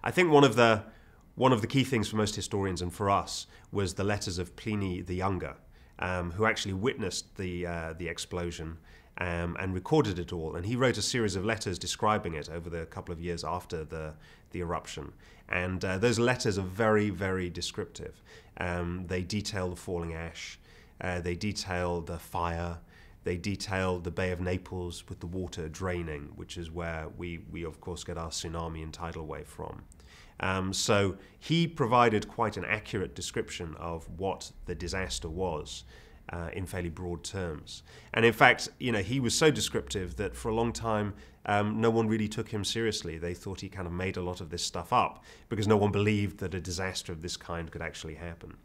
I think one of the key things for most historians and for us was the letters of Pliny the Younger, who actually witnessed the explosion and recorded it all. And he wrote a series of letters describing it over the couple of years after the eruption. And those letters are very, very descriptive. They detail the falling ash. They detail the fire. They detail the Bay of Naples with the water draining, which is where we of course, get our tsunami and tidal wave from. So he provided quite an accurate description of what the disaster was in fairly broad terms. And in fact, he was so descriptive that for a long time, no one really took him seriously. They thought he kind of made a lot of this stuff up because no one believed that a disaster of this kind could actually happen.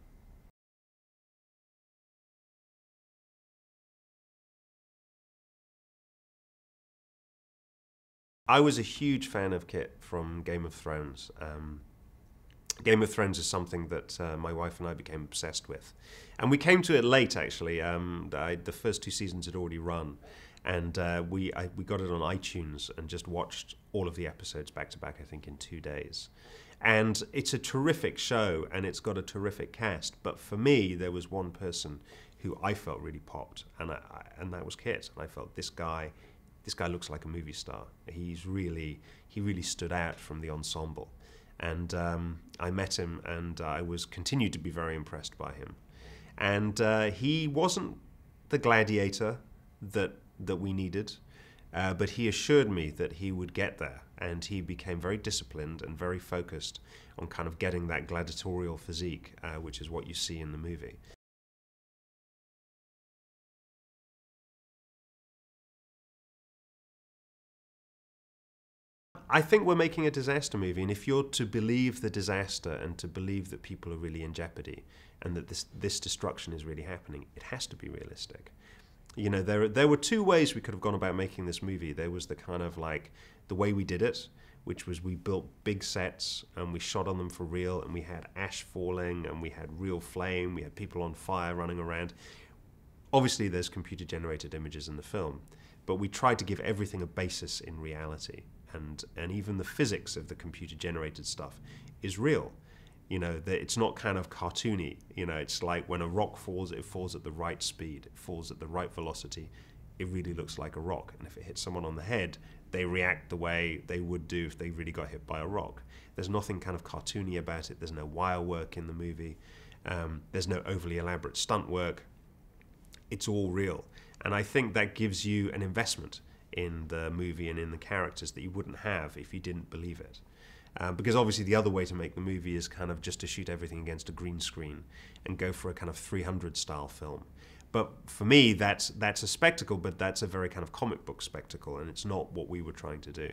I was a huge fan of Kit from Game of Thrones. Game of Thrones is something that my wife and I became obsessed with. And we came to it late, actually. The first 2 seasons had already run. And we got it on iTunes and just watched all of the episodes back to back, I think, in 2 days. And it's a terrific show, and it's got a terrific cast. But for me, there was one person who I felt really popped, and that was Kit. And I felt this guy looks like a movie star. He really stood out from the ensemble. And I met him, and I continued to be very impressed by him. And he wasn't the gladiator that we needed, but he assured me that he would get there, and he became very disciplined and very focused on kind of getting that gladiatorial physique, which is what you see in the movie. I think we're making a disaster movie, and if you're to believe the disaster and to believe that people are really in jeopardy and that this destruction is really happening, it has to be realistic. There were 2 ways we could have gone about making this movie. There was the kind of like the way we did it, which was we built big sets and we shot on them for real, and we had ash falling and we had real flame, we had people on fire running around. Obviously there's computer-generated images in the film, but we tried to give everything a basis in reality. And even the physics of the computer-generated stuff is real. It's not kind of cartoony. It's like when a rock falls, it falls at the right speed, it falls at the right velocity. It really looks like a rock. And if it hits someone on the head, they react the way they would do if they really got hit by a rock. There's nothing kind of cartoony about it. There's no wire work in the movie. There's no overly elaborate stunt work. It's all real. And I think that gives you an investment in the movie and in the characters that you wouldn't have if you didn't believe it. Because obviously the other way to make the movie is kind of just to shoot everything against a green screen and go for a kind of 300 style film. But for me, that's a spectacle, but that's a very kind of comic book spectacle, and it's not what we were trying to do.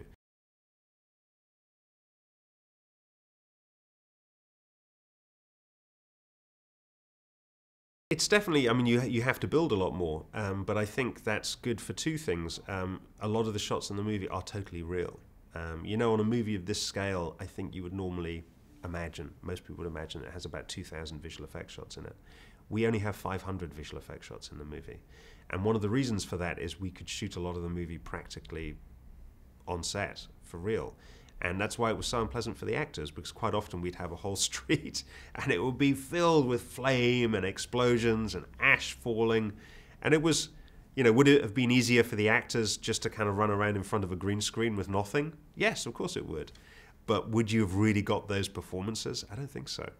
It's definitely, you have to build a lot more, but I think that's good for 2 things. A lot of the shots in the movie are totally real. On a movie of this scale, I think you would normally imagine, most people would imagine it has about 2,000 visual effects shots in it. We only have 500 visual effects shots in the movie. And one of the reasons for that is we could shoot a lot of the movie practically on set, for real. And that's why it was so unpleasant for the actors, because quite often we'd have a whole street and it would be filled with flame and explosions and ash falling. And it was, would it have been easier for the actors just to kind of run around in front of a green screen with nothing? Yes, of course it would. But would you have really got those performances? I don't think so.